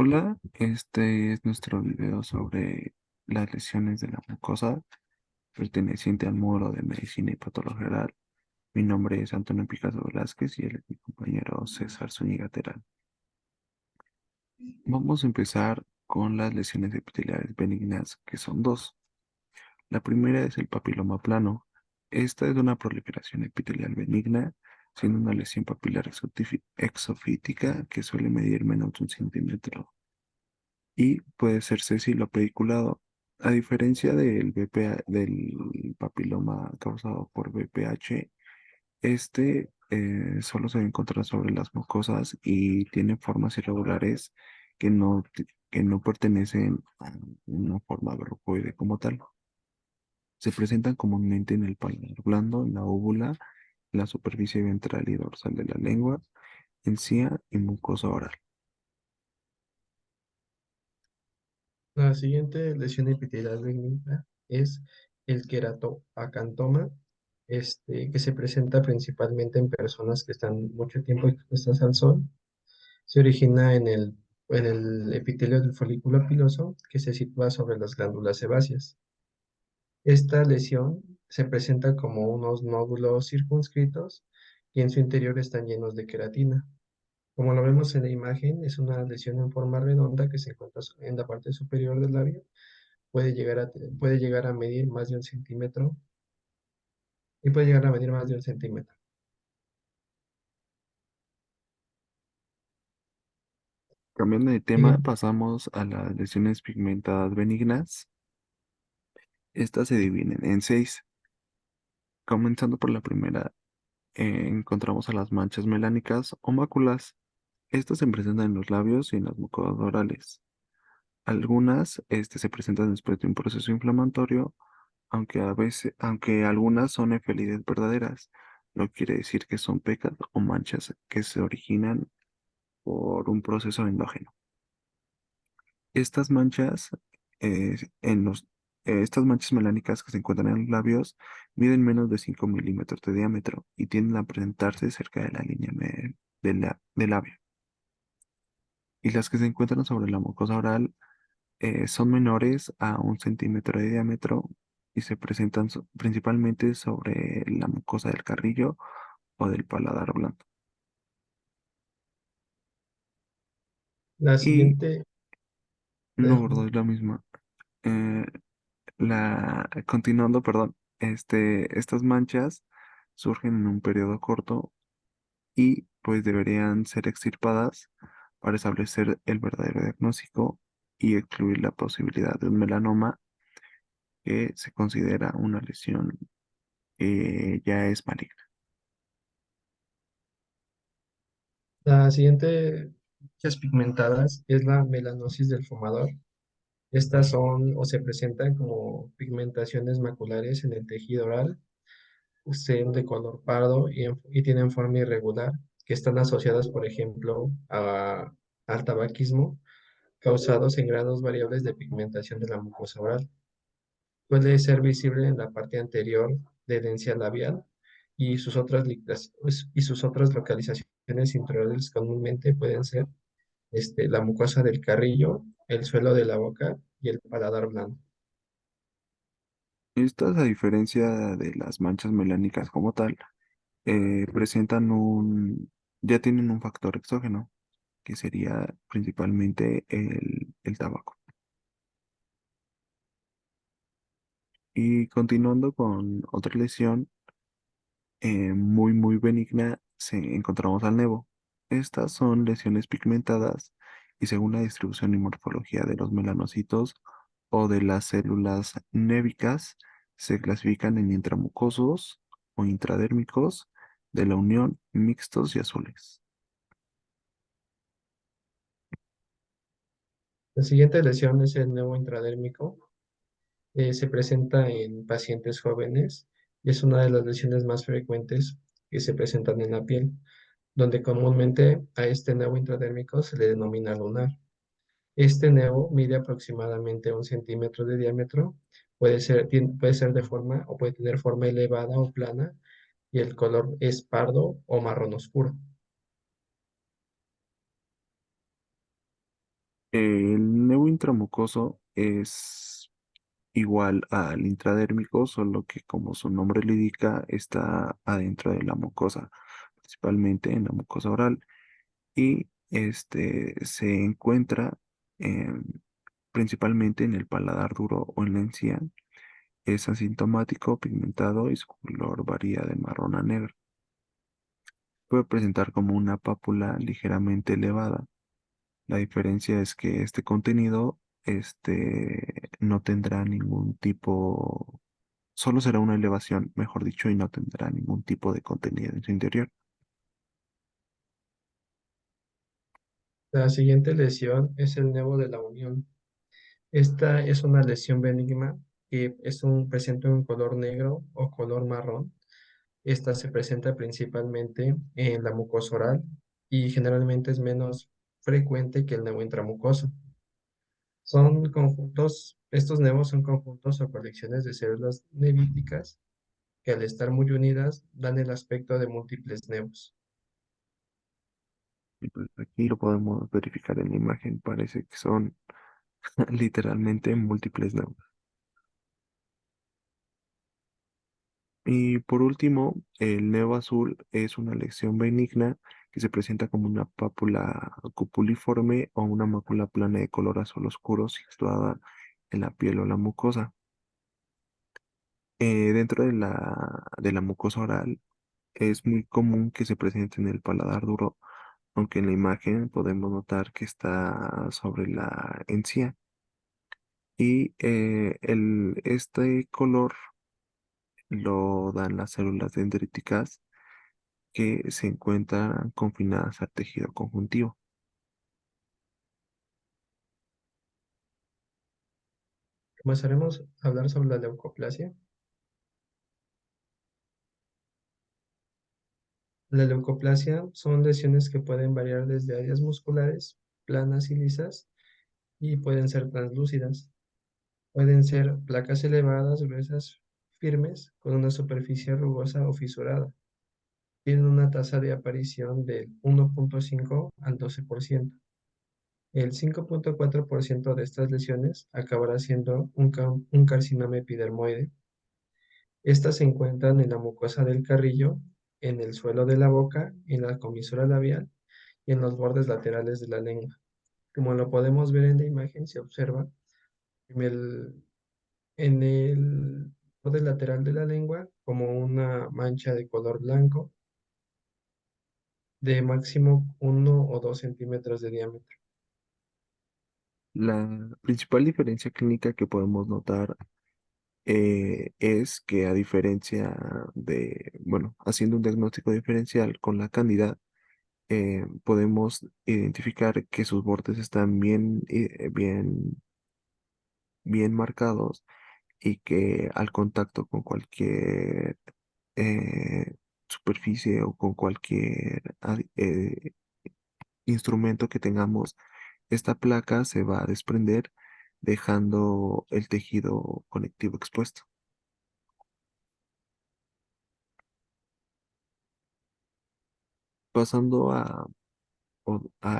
Hola, este es nuestro video sobre las lesiones de la mucosa perteneciente al módulo de Medicina y Patología Oral. Mi nombre es Antonio Picasso Velázquez y él es mi compañero César Zúñiga Terán. Vamos a empezar con las lesiones epiteliales benignas, que son dos. La primera es el papiloma plano. Esta es una proliferación epitelial benigna, siendo una lesión papilar exofítica que suele medir menos de un centímetro y puede ser sésilo pediculado. A diferencia del del papiloma causado por VPH, este solo se encuentra sobre las mucosas y tiene formas irregulares que no pertenecen a una forma verrucoide como tal. Se presentan comúnmente en el paladar blando, en la óvula, en la superficie ventral y dorsal de la lengua, encía y mucosa oral. La siguiente lesión epitelial benigna es el queratoacantoma, que se presenta principalmente en personas que están mucho tiempo expuestas al sol. Se origina en el epitelio del folículo piloso que se sitúa sobre las glándulas sebáceas. Esta lesión se presenta como unos nódulos circunscritos y en su interior están llenos de queratina. Como lo vemos en la imagen, es una lesión en forma redonda que se encuentra en la parte superior del labio. Puede llegar a medir más de un centímetro y puede llegar a medir más de un centímetro. Cambiando de tema, Sigue. pasamos a las lesiones pigmentadas benignas. Estas se dividen en seis. Comenzando por la primera, encontramos a las manchas melánicas o máculas. Estas se presentan en los labios y en las mucosas orales. Algunas, se presentan después de un proceso inflamatorio, aunque algunas son efelides verdaderas. No quiere decir que son pecas o manchas que se originan por un proceso endógeno. Estas manchas, eh, en los, estas manchas melánicas que se encuentran en los labios miden menos de 5 milímetros de diámetro y tienden a presentarse cerca de la línea del labio. Y las que se encuentran sobre la mucosa oral son menores a un centímetro de diámetro y se presentan principalmente sobre la mucosa del carrillo o del paladar blando. La Y siguiente, no, eh, gordo, es la misma. Eh, continuando, perdón, estas manchas surgen en un periodo corto y pues deberían ser extirpadas para establecer el verdadero diagnóstico y excluir la posibilidad de un melanoma que se considera una lesión que ya es maligna. la siguiente manchas pigmentadas es la melanosis del fumador. Estas son o se presentan como pigmentaciones maculares en el tejido oral, son de color pardo y tienen forma irregular, que están asociadas, por ejemplo, al tabaquismo, causados en grados variables de pigmentación de la mucosa oral. Puede ser visible en la parte anterior de la encía labial y sus otras localizaciones intraorales comúnmente pueden ser la mucosa del carrillo, el suelo de la boca y el paladar blando. Estas, a diferencia de las manchas melánicas como tal, presentan ya tienen un factor exógeno, que sería principalmente el tabaco. Y continuando con otra lesión muy benigna, encontramos al nevo. Estas son lesiones pigmentadas y según la distribución y morfología de los melanocitos o de las células névicas, se clasifican en intramucosos o intradérmicos de la unión, mixtos y azules. La siguiente lesión es el nevo intradérmico. Se presenta en pacientes jóvenes y es una de las lesiones más frecuentes que se presentan en la piel, donde comúnmente a este nevo intradérmico se le denomina lunar. Este nevo mide aproximadamente un centímetro de diámetro, puede ser de forma o puede tener forma elevada o plana y el color es pardo o marrón oscuro. El nevo intramucoso es igual al intradérmico, solo que como su nombre le indica, está adentro de la mucosa, principalmente en la mucosa oral, y se encuentra em, principalmente en el paladar duro o en la encía. Es asintomático, pigmentado y su color varía de marrón a negro. Puede presentar como una pápula ligeramente elevada. La diferencia es que este contenido no tendrá ningún tipo, solo será una elevación, mejor dicho, y no tendrá ningún tipo de contenido en su interior. La siguiente lesión es el nevo de la unión. Esta es una lesión benigna que presenta un color negro o color marrón. Esta se presenta principalmente en la mucosa oral y generalmente es menos frecuente que el nevo intramucoso. Son conjuntos, estos nevos son conjuntos o colecciones de células nevíticas que al estar muy unidas dan el aspecto de múltiples nevos. Y pues aquí lo podemos verificar en la imagen, parece que son literalmente múltiples neuronas. Y por último, el neo azul es una lesión benigna que se presenta como una pápula cupuliforme o una mácula plana de color azul oscuro situada en la piel o la mucosa. Dentro de la mucosa oral es muy común que se presente en el paladar duro, aunque en la imagen podemos notar que está sobre la encía. Y este color lo dan las células dendríticas que se encuentran confinadas al tejido conjuntivo. Comenzaremos a hablar sobre la leucoplasia. La leucoplasia son lesiones que pueden variar desde áreas musculares, planas y lisas, y pueden ser translúcidas. Pueden ser placas elevadas, gruesas, firmes, con una superficie rugosa o fisurada. Tienen una tasa de aparición del 1,5 al 12%. El 5,4% de estas lesiones acabará siendo un carcinoma epidermoide. Estas se encuentran en la mucosa del carrillo, en el suelo de la boca, en la comisura labial y en los bordes laterales de la lengua. Como lo podemos ver en la imagen, se observa en el borde lateral de la lengua como una mancha de color blanco de máximo 1 o 2 centímetros de diámetro. La principal diferencia clínica que podemos notar es que a diferencia bueno, haciendo un diagnóstico diferencial con la cándida, podemos identificar que sus bordes están bien marcados y que al contacto con cualquier eh, superficie o con cualquier instrumento que tengamos, esta placa se va a desprender dejando el tejido conectivo expuesto. Pasando a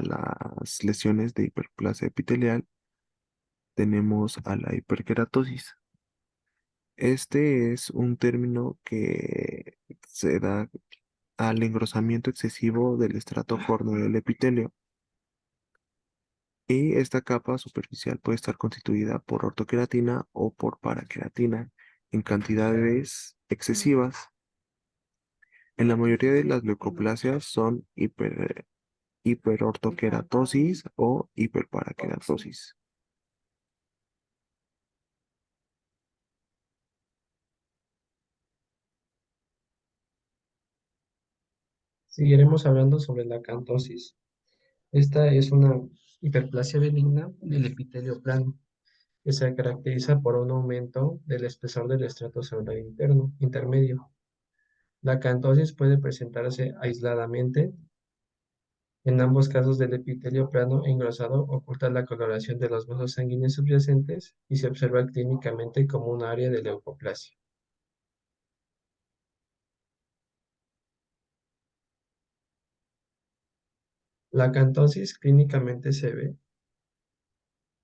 las lesiones de hiperplasia epitelial, tenemos a la hiperkeratosis. Este es un término que se da al engrosamiento excesivo del estrato córneo del epitelio, y esta capa superficial puede estar constituida por ortoqueratina o por paraqueratina en cantidades excesivas. En la mayoría de las leucoplasias son hiperortoqueratosis o hiperparaqueratosis. Seguiremos hablando sobre la acantosis. Esta es una hiperplasia benigna del epitelio plano que se caracteriza por un aumento del espesor del estrato celular intermedio. La acantosis puede presentarse aisladamente. En ambos casos del epitelio plano engrosado oculta la coloración de los vasos sanguíneos subyacentes y se observa clínicamente como un área de leucoplasia. La acantosis clínicamente se ve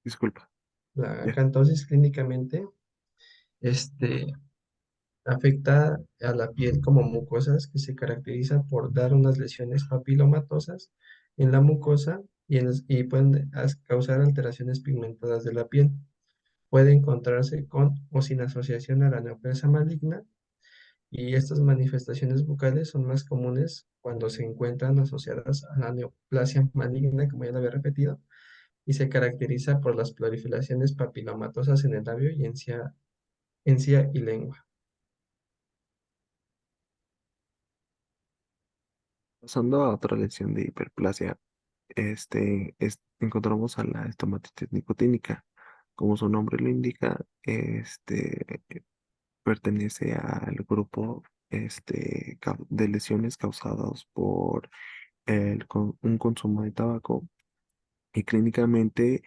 Disculpa. La Ya. acantosis clínicamente este, afecta a la piel como mucosas que se caracteriza por dar unas lesiones papilomatosas en la mucosa y pueden causar alteraciones pigmentadas de la piel. Puede encontrarse con o sin asociación a la neoplasia maligna y estas manifestaciones bucales son más comunes cuando se encuentran asociadas a la neoplasia maligna, como ya lo había repetido, y se caracteriza por las proliferaciones papilomatosas en el labio y encía y lengua. Pasando a otra lesión de hiperplasia, encontramos a la estomatitis nicotínica. Como su nombre lo indica, pertenece al grupo de lesiones causadas por un consumo de tabaco y clínicamente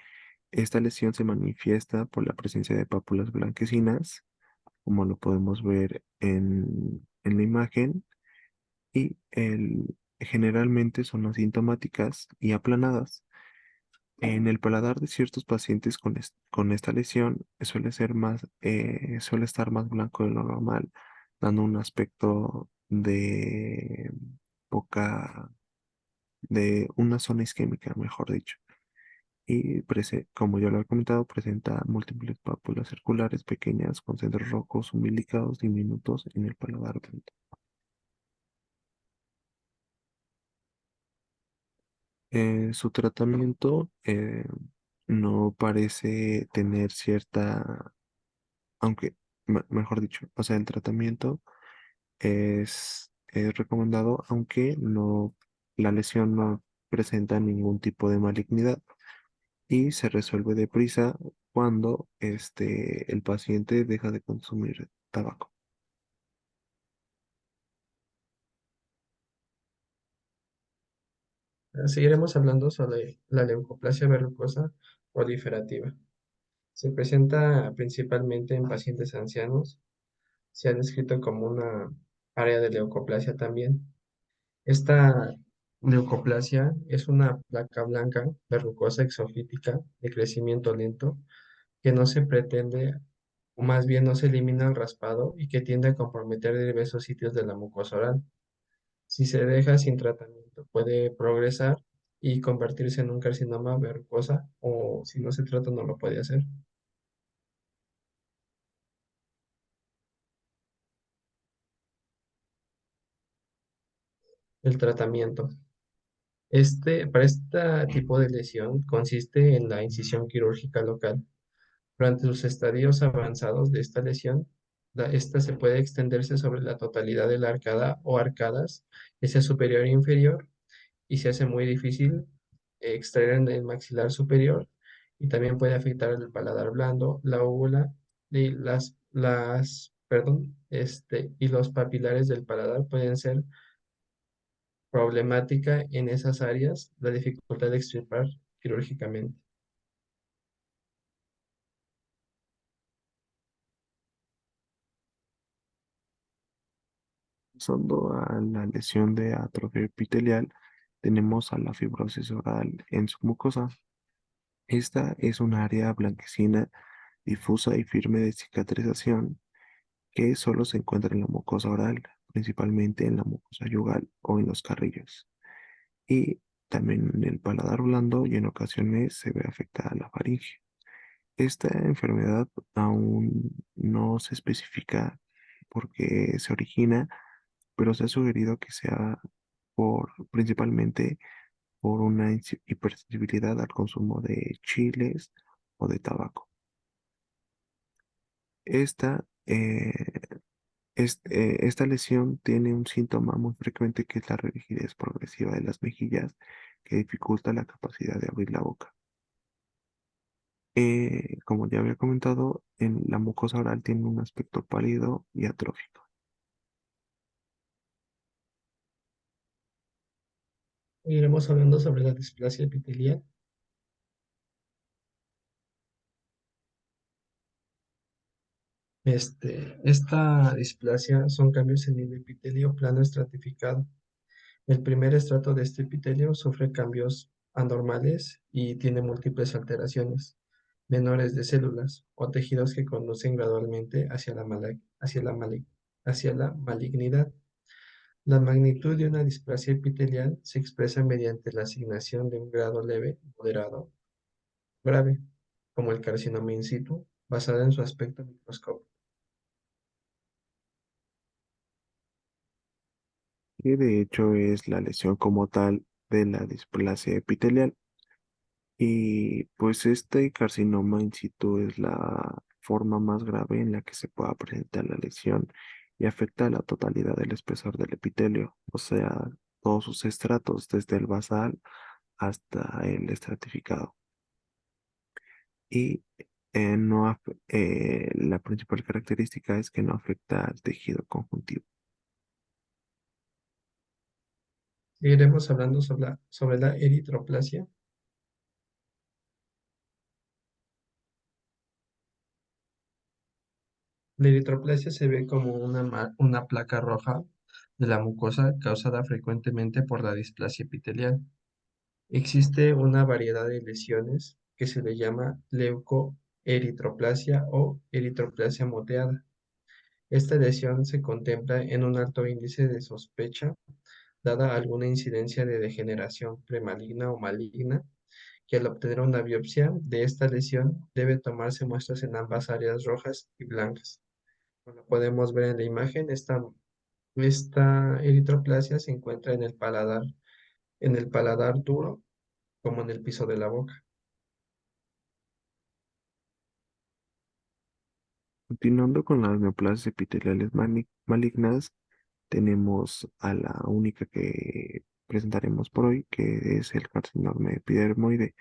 esta lesión se manifiesta por la presencia de pápulas blanquecinas, como lo podemos ver en la imagen, y generalmente son asintomáticas y aplanadas. En el paladar de ciertos pacientes con esta lesión suele estar más blanco de lo normal, dando un aspecto de poca, de una zona isquémica, mejor dicho. Y como ya lo he comentado, presenta múltiples pápulas circulares pequeñas con centros rojos umbilicados diminutos en el paladar blando. Su tratamiento no parece tener cierta, aunque, mejor dicho, o sea, el tratamiento es recomendado, aunque no, la lesión no presenta ningún tipo de malignidad y se resuelve deprisa cuando el paciente deja de consumir tabaco. Seguiremos hablando sobre la leucoplasia verrucosa proliferativa. Se presenta principalmente en pacientes ancianos. Se ha descrito como una área de leucoplasia también. Esta leucoplasia es una placa blanca verrucosa exofítica de crecimiento lento que no se pretende, o más bien no se elimina el raspado y que tiende a comprometer diversos sitios de la mucosa oral. Si se deja sin tratamiento, puede progresar y convertirse en un carcinoma verrucosa o si no se trata no lo puede hacer. El tratamiento. Para este tipo de lesión consiste en la incisión quirúrgica local. Durante los estadios avanzados de esta lesión, esta se puede extenderse sobre la totalidad de la arcada o arcadas, ya sea superior e inferior, y se hace muy difícil extraer en el maxilar superior y también puede afectar el paladar blando, la úvula y y los papilares del paladar pueden ser problemática en esas áreas, la dificultad de extirpar quirúrgicamente. Pasando a la lesión de atrofia epitelial, tenemos a la fibrosis oral en su mucosa. Esta es un área blanquecina, difusa y firme de cicatrización que solo se encuentra en la mucosa oral, principalmente en la mucosa yugal o en los carrillos. Y también en el paladar blando y en ocasiones se ve afectada la faringe. Esta enfermedad aún no se especifica por qué se origina, pero se ha sugerido que sea principalmente por una hipersensibilidad al consumo de chiles o de tabaco. Esta, esta lesión tiene un síntoma muy frecuente que es la rigidez progresiva de las mejillas que dificulta la capacidad de abrir la boca. Como ya había comentado, en la mucosa oral tiene un aspecto pálido y atrófico. Iremos hablando sobre la displasia epitelial. Esta displasia son cambios en el epitelio plano estratificado. El primer estrato de este epitelio sufre cambios anormales y tiene múltiples alteraciones. menores de células o tejidos que conducen gradualmente hacia la malignidad. La magnitud de una displasia epitelial se expresa mediante la asignación de un grado leve, moderado, grave, como el carcinoma in situ, basada en su aspecto microscópico. que de hecho es la lesión como tal de la displasia epitelial. Y pues este carcinoma in situ es la forma más grave en la que se pueda presentar la lesión y afecta a la totalidad del espesor del epitelio, o sea, todos sus estratos, desde el basal hasta el estratificado. Y la principal característica es que no afecta al tejido conjuntivo. Seguiremos hablando sobre la eritroplasia. La eritroplasia se ve como una placa roja de la mucosa causada frecuentemente por la displasia epitelial. Existe una variedad de lesiones que se le llama leucoeritroplasia o eritroplasia moteada. Esta lesión se contempla en un alto índice de sospecha, dada alguna incidencia de degeneración premaligna o maligna, que al obtener una biopsia de esta lesión debe tomarse muestras en ambas áreas rojas y blancas. Como podemos ver en la imagen, esta eritroplasia se encuentra en el paladar duro, como en el piso de la boca. Continuando con las neoplasias epiteliales malignas, tenemos a la única que presentaremos por hoy, que es el carcinoma epidermoide.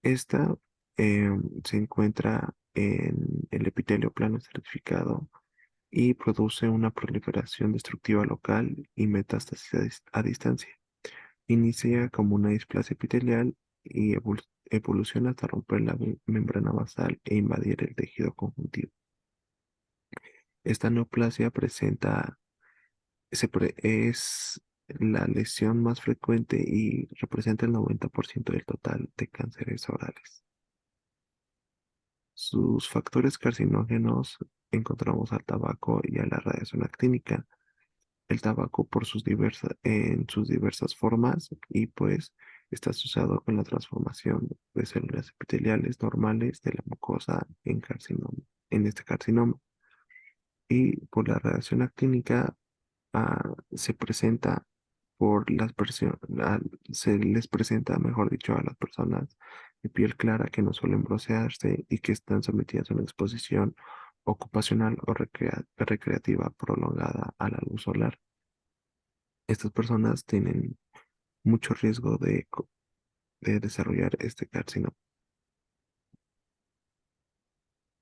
Esta se encuentra en el epitelio plano estratificado y produce una proliferación destructiva local y metástasis a distancia. Inicia como una displasia epitelial y evoluciona hasta romper la membrana basal e invadir el tejido conjuntivo. Esta neoplasia es la lesión más frecuente y representa el 90% del total de cánceres orales. Sus factores carcinógenos encontramos al tabaco y a la radiación actínica. El tabaco en sus diversas formas y pues está asociado con la transformación de células epiteliales normales de la mucosa en este carcinoma. Y por la radiación actínica se presenta se les presenta, mejor dicho, a las personas de piel clara que no suelen broncearse y que están sometidas a una exposición ocupacional o recreativa prolongada a la luz solar. Estas personas tienen mucho riesgo de desarrollar este carcinoma.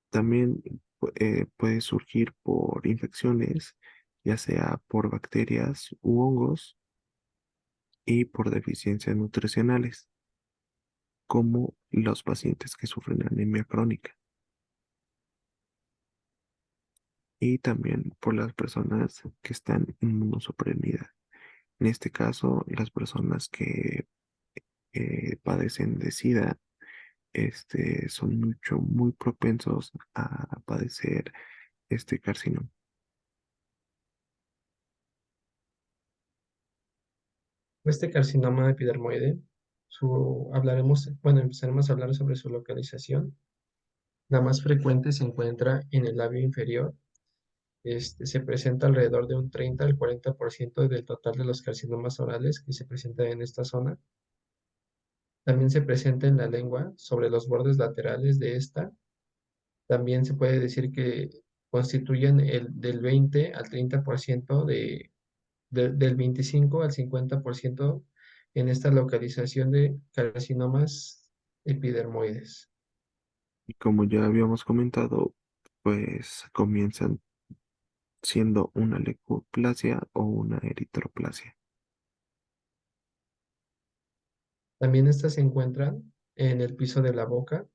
También puede surgir por infecciones, ya sea por bacterias u hongos y por deficiencias nutricionales, como los pacientes que sufren anemia crónica y también por las personas que están inmunosuprimidas. En este caso, las personas que padecen de SIDA son muy propensos a padecer este carcinoma. Este carcinoma epidermoide, empezaremos a hablar sobre su localización. La más frecuente se encuentra en el labio inferior. Se presenta alrededor de un 30 al 40% del total de los carcinomas orales que se presentan en esta zona. También se presenta en la lengua, sobre los bordes laterales de esta. También se puede decir que constituyen del 20 al 30% del 25 al 50% en esta localización de carcinomas epidermoides. Y como ya habíamos comentado, pues comienzan siendo una leucoplasia o una eritroplasia. También estas se encuentran en el piso de la boca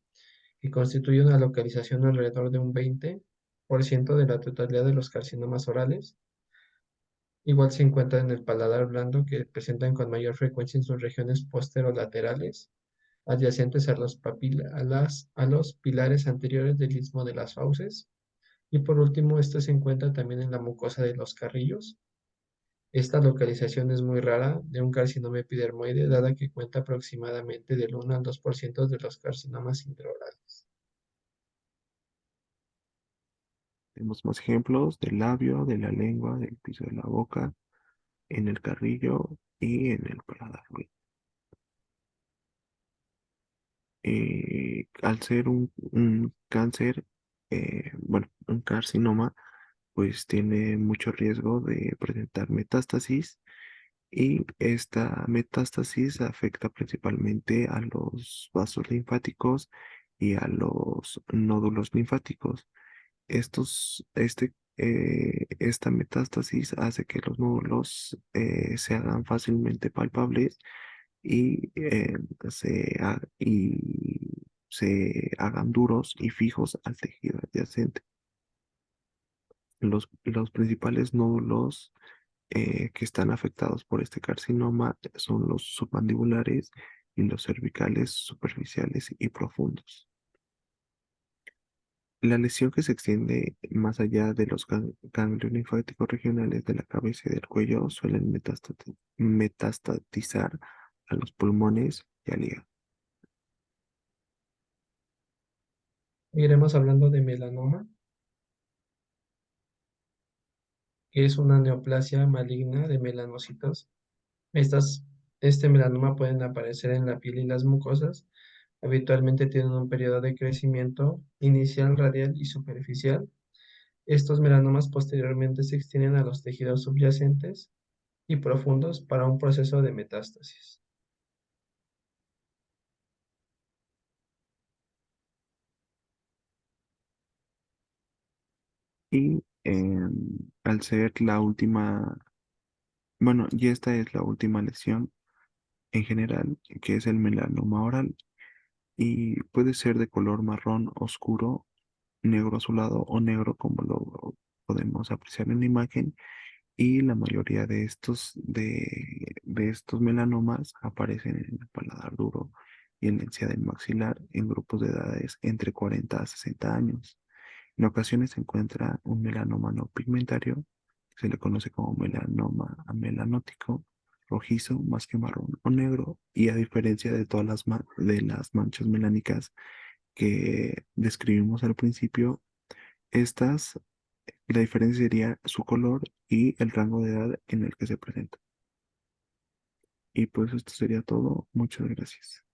y constituye una localización alrededor de un 20% de la totalidad de los carcinomas orales. Igual se encuentra en el paladar blando, que presentan con mayor frecuencia en sus regiones posterolaterales. adyacentes a a los pilares anteriores del istmo de las fauces. Y por último, este se encuentra también en la mucosa de los carrillos. Esta localización es muy rara de un carcinoma epidermoide, dada que cuenta aproximadamente del 1 al 2% de los carcinomas intraorales. Tenemos más ejemplos del labio, de la lengua, del piso de la boca, en el carrillo y en el paladar. Al ser un cáncer, bueno, un carcinoma, pues tiene mucho riesgo de presentar metástasis y esta metástasis afecta principalmente a los vasos linfáticos y a los nódulos linfáticos. Esta metástasis hace que los nódulos se hagan fácilmente palpables y, se hagan duros y fijos al tejido adyacente. Los principales nódulos que están afectados por este carcinoma son los submandibulares y los cervicales superficiales y profundos. La lesión que se extiende más allá de los ganglios linfáticos regionales de la cabeza y del cuello suelen metastatizar a los pulmones y al hígado. Iremos hablando de melanoma, que es una neoplasia maligna de melanocitos. Estas, este melanoma pueden aparecer en la piel y las mucosas. Habitualmente tienen un periodo de crecimiento inicial, radial y superficial. Estos melanomas posteriormente se extienden a los tejidos subyacentes y profundos para un proceso de metástasis. Y al ser la última, bueno, y esta es la última lesión en general, que es el melanoma oral, y puede ser de color marrón oscuro, negro azulado o negro como lo podemos apreciar en la imagen, y la mayoría de estos melanomas aparecen en el paladar duro y en la encía del maxilar en grupos de edades entre 40 a 60 años. En ocasiones se encuentra un melanoma no pigmentario, que se le conoce como melanoma amelanótico, rojizo más que marrón o negro, y a diferencia de todas de las manchas melánicas que describimos al principio, estas, la diferencia sería su color y el rango de edad en el que se presenta. Y pues esto sería todo. Muchas gracias.